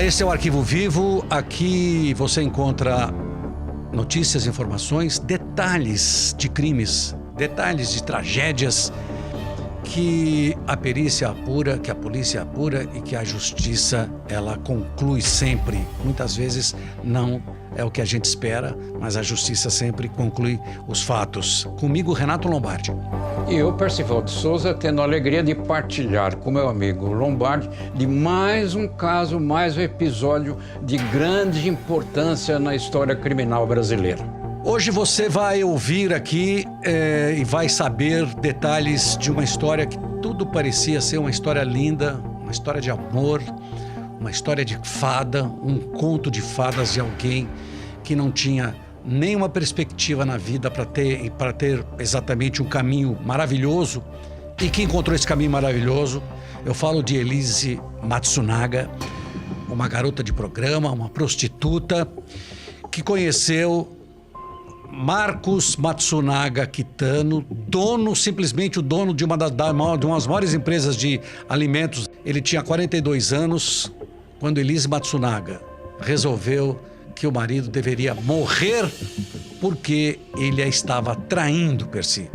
Esse é o Arquivo Vivo. Aqui você encontra notícias, informações, detalhes de crimes, detalhes de tragédias que a perícia apura, que a polícia apura e que a justiça, ela conclui sempre. Muitas vezes não é o que a gente espera, mas a justiça sempre conclui os fatos. Comigo, Renato Lombardi. E eu, Percival de Souza, tendo a alegria de partilhar com meu amigo Lombardi de mais um caso, mais um episódio de grande importância na história criminal brasileira. Hoje você vai ouvir aqui e vai saber detalhes de uma história que tudo parecia ser uma história linda, uma história de amor, uma história de fada, um conto de fadas de alguém que não tinha nenhuma perspectiva na vida para ter exatamente um caminho maravilhoso e que encontrou esse caminho maravilhoso. Eu falo de Elise Matsunaga, uma garota de programa, uma prostituta que conheceu Marcos Matsunaga Kitano, simplesmente o dono de uma das maiores empresas de alimentos. Ele tinha 42 anos quando Elise Matsunaga resolveu que o marido deveria morrer porque ele a estava traindo, Percy.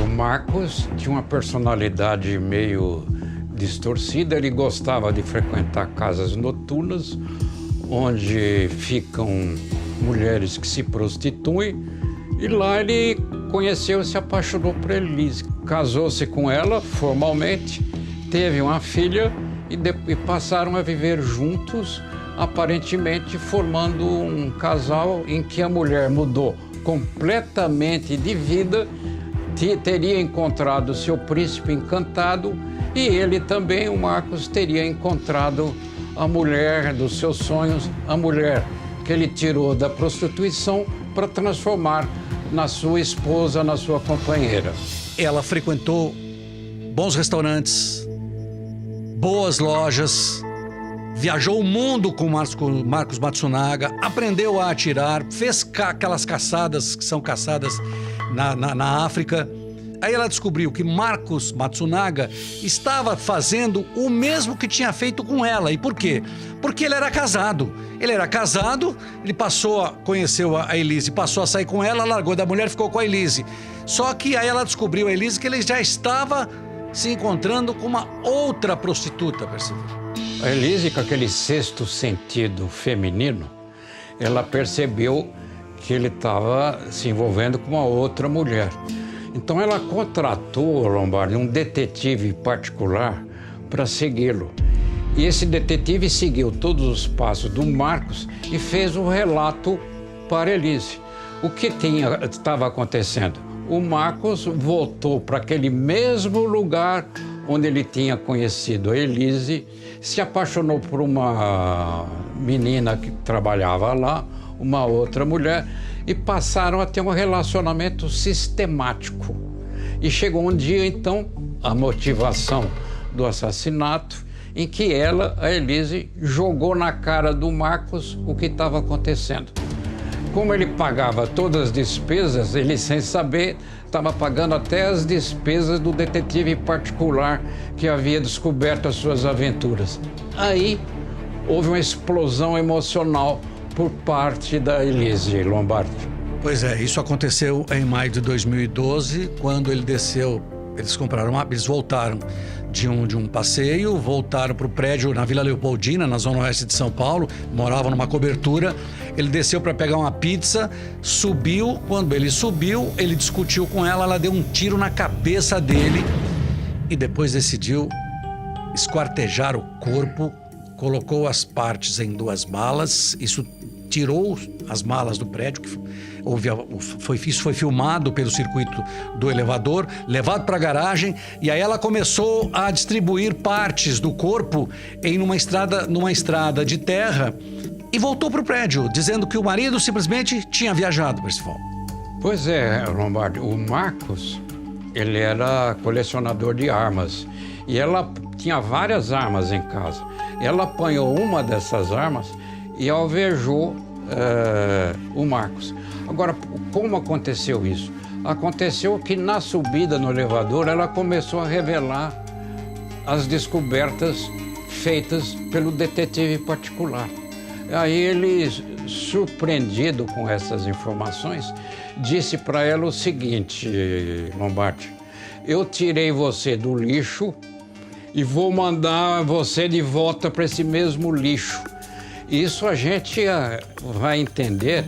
O Marcos tinha uma personalidade meio distorcida. Ele gostava de frequentar casas noturnas onde ficam mulheres que se prostituem, e lá ele conheceu e se apaixonou por Elise. Casou-se com ela formalmente, teve uma filha e passaram a viver juntos, aparentemente formando um casal em que a mulher mudou completamente de vida, teria encontrado seu príncipe encantado, e ele também, o Marcos, teria encontrado a mulher dos seus sonhos, a mulher que ele tirou da prostituição para transformar na sua esposa, na sua companheira. Ela frequentou bons restaurantes, boas lojas, viajou o mundo com Marcos Matsunaga, aprendeu a atirar, fez aquelas caçadas que são caçadas na África. Aí ela descobriu que Marcos Matsunaga estava fazendo o mesmo que tinha feito com ela. E por quê? Porque ele era casado. Ele conheceu a Elise, passou a sair com ela, largou da mulher e ficou com a Elise. Só que aí ela descobriu, a Elise, que ele já estava se encontrando com uma outra prostituta, percebeu? A Elise, com aquele sexto sentido feminino, ela percebeu que ele estava se envolvendo com uma outra mulher. Então ela contratou, Lombardi, um detetive particular para segui-lo. E esse detetive seguiu todos os passos do Marcos e fez o relato para Elise. O que estava acontecendo? O Marcos voltou para aquele mesmo lugar onde ele tinha conhecido a Elise, se apaixonou por uma menina que trabalhava lá, uma outra mulher, e passaram a ter um relacionamento sistemático. E chegou um dia, então, a motivação do assassinato, em que ela, a Elise, jogou na cara do Marcos o que estava acontecendo. Como ele pagava todas as despesas, ele, sem saber, estava pagando até as despesas do detetive particular que havia descoberto as suas aventuras. Aí, houve uma explosão emocional por parte da Elise, Lombardi. Pois é, isso aconteceu em maio de 2012, quando ele desceu, eles voltaram de um passeio, voltaram para o prédio na Vila Leopoldina, na zona oeste de São Paulo, moravam numa cobertura. Ele desceu para pegar uma pizza, subiu, quando ele subiu, ele discutiu com ela deu um tiro na cabeça dele e depois decidiu esquartejar o corpo, colocou as partes em 2 malas, isso tirou as malas do prédio, que isso foi filmado pelo circuito do elevador, levado para a garagem, e aí ela começou a distribuir partes do corpo numa estrada de terra e voltou para o prédio, dizendo que o marido simplesmente tinha viajado, Percival. Pois é, Lombardi, o Marcos, ele era colecionador de armas e ela tinha várias armas em casa. Ela apanhou uma dessas armas e alvejou o Marcos. Agora, como aconteceu isso? Aconteceu que na subida no elevador ela começou a revelar as descobertas feitas pelo detetive particular. Aí ele, surpreendido com essas informações, disse para ela o seguinte: Lombardi, eu tirei você do lixo e vou mandar você de volta para esse mesmo lixo. Isso a gente vai entender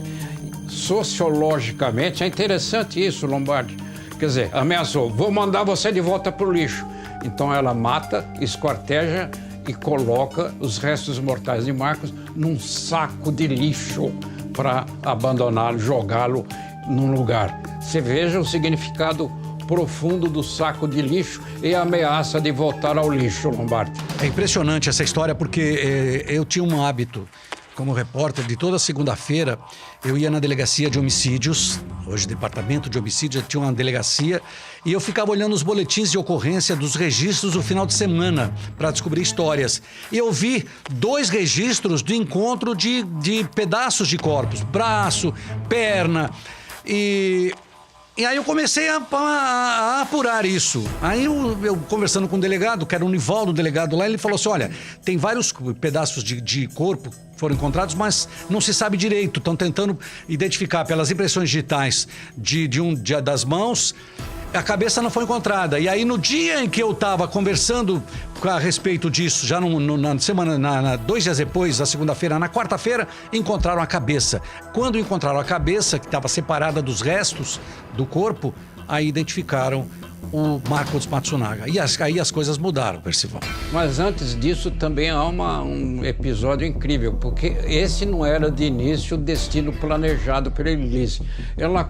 sociologicamente. É interessante isso, Lombardi. Quer dizer, ameaçou, vou mandar você de volta para o lixo. Então ela mata, esquarteja e coloca os restos mortais de Marcos num saco de lixo para abandoná-lo, jogá-lo num lugar. Você veja o significado profundo do saco de lixo e a ameaça de voltar ao lixo, Lombardi. É impressionante essa história porque eu tinha um hábito como repórter de toda segunda-feira. Eu ia na delegacia de homicídios, hoje departamento de homicídios, tinha uma delegacia, e eu ficava olhando os boletins de ocorrência dos registros do final de semana para descobrir histórias. E eu vi 2 registros do encontro de pedaços de corpos, braço, perna, e aí eu comecei a apurar isso. Aí eu conversando com o delegado, que era o Nivaldo, o delegado lá, ele falou assim: olha, tem vários pedaços de corpo que foram encontrados, mas não se sabe direito. Estão tentando identificar pelas impressões digitais das mãos. A cabeça não foi encontrada. E aí, no dia em que eu estava conversando a respeito disso, já na semana, 2 dias depois, na segunda-feira, na quarta-feira, encontraram a cabeça. Quando encontraram a cabeça, que estava separada dos restos do corpo, aí identificaram o Marcos Matsunaga. E aí as coisas mudaram, Percival. Mas antes disso também há um episódio incrível, porque esse não era de início o destino planejado pela Elise. Ela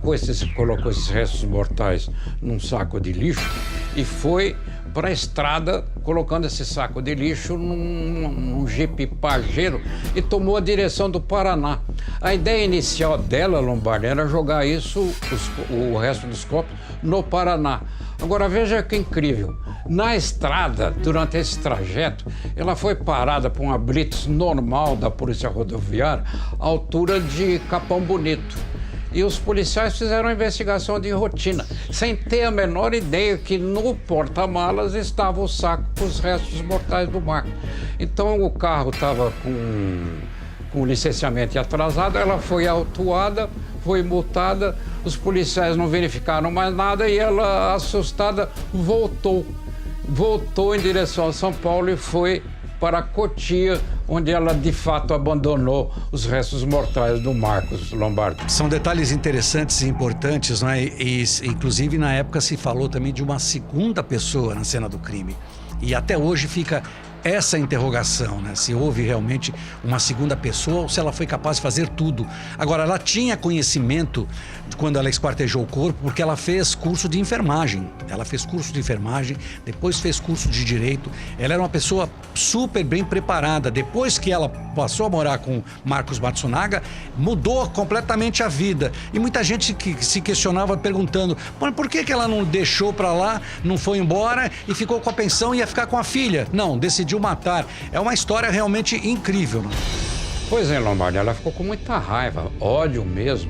colocou esses restos mortais num saco de lixo e foi para a estrada colocando esse saco de lixo num jipe pajeiro e tomou a direção do Paraná. A ideia inicial dela, Lombardi, era jogar o resto dos corpos no Paraná. Agora veja que incrível, na estrada, durante esse trajeto, ela foi parada por uma blitz normal da Polícia Rodoviária, à altura de Capão Bonito. E os policiais fizeram uma investigação de rotina, sem ter a menor ideia que no porta-malas estava o saco com os restos mortais do Marcos. Então o carro estava com o licenciamento atrasado, ela foi autuada, foi multada, os policiais não verificaram mais nada e ela, assustada, voltou em direção a São Paulo e foi para Cotia, onde ela de fato abandonou os restos mortais do Marcos, Lombardi. São detalhes interessantes e importantes, né? E inclusive na época se falou também de uma segunda pessoa na cena do crime. E até hoje fica essa interrogação, né? Se houve realmente uma segunda pessoa ou se ela foi capaz de fazer tudo. Agora, ela tinha conhecimento de quando ela esquartejou o corpo, porque ela fez curso de enfermagem. Ela fez curso de enfermagem, depois fez curso de direito. Ela era uma pessoa super bem preparada. Depois que ela passou a morar com Marcos Matsunaga, mudou completamente a vida. E muita gente que se questionava perguntando: por que ela não deixou pra lá, não foi embora e ficou com a pensão e ia ficar com a filha? Não, decidiu matar. É uma história realmente incrível, né? Pois é, Lombardi, ela ficou com muita raiva, ódio mesmo,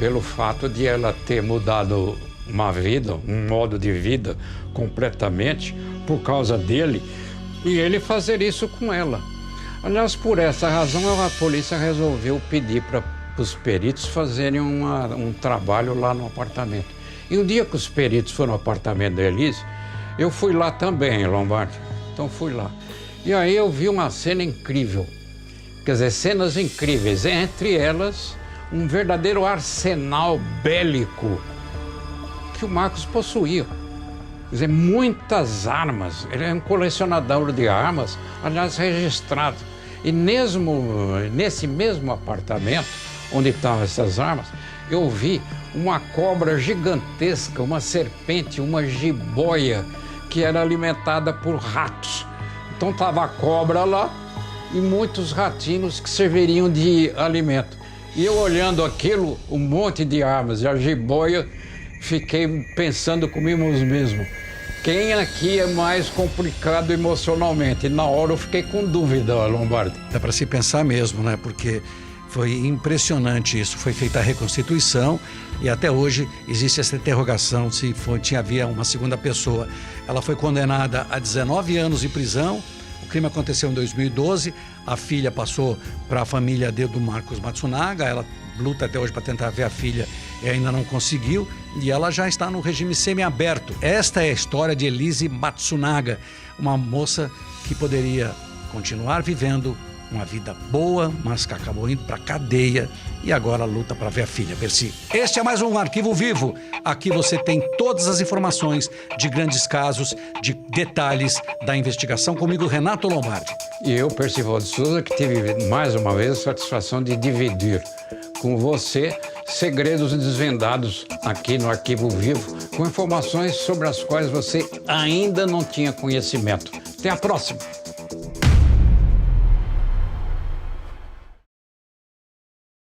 pelo fato de ela ter mudado uma vida, um modo de vida completamente por causa dele e ele fazer isso com ela. Aliás, por essa razão, a polícia resolveu pedir para os peritos fazerem um trabalho lá no apartamento. E um dia que os peritos foram no apartamento da Elise, eu fui lá também, Lombardi. Então fui lá. E aí eu vi uma cena incrível. Quer dizer, cenas incríveis. Entre elas, um verdadeiro arsenal bélico que o Marcos possuía. Quer dizer, muitas armas. Ele é um colecionador de armas, aliás, registrado. E mesmo nesse mesmo apartamento, onde estavam essas armas, eu vi uma cobra gigantesca, uma serpente, uma jiboia, que era alimentada por ratos. Então estava a cobra lá e muitos ratinhos que serviriam de alimento. E eu olhando aquilo, um monte de armas e a jiboia, fiquei pensando comigo mesmo: quem aqui é mais complicado emocionalmente? E na hora eu fiquei com dúvida, Lombardi. Dá para se pensar mesmo, né? Porque foi impressionante isso. Foi feita a reconstituição e até hoje existe essa interrogação se havia uma segunda pessoa. Ela foi condenada a 19 anos de prisão, O crime aconteceu em 2012, a filha passou para a família do Marcos Matsunaga, ela luta até hoje para tentar ver a filha e ainda não conseguiu, e ela já está no regime semiaberto. Esta é a história de Elise Matsunaga, uma moça que poderia continuar vivendo uma vida boa, mas que acabou indo para a cadeia e agora luta para ver a filha, Percy. Este é mais um Arquivo Vivo. Aqui você tem todas as informações de grandes casos, de detalhes da investigação. Comigo, Renato Lombardi. E eu, Percival de Souza, que tive mais uma vez a satisfação de dividir com você segredos desvendados aqui no Arquivo Vivo, com informações sobre as quais você ainda não tinha conhecimento. Até a próxima!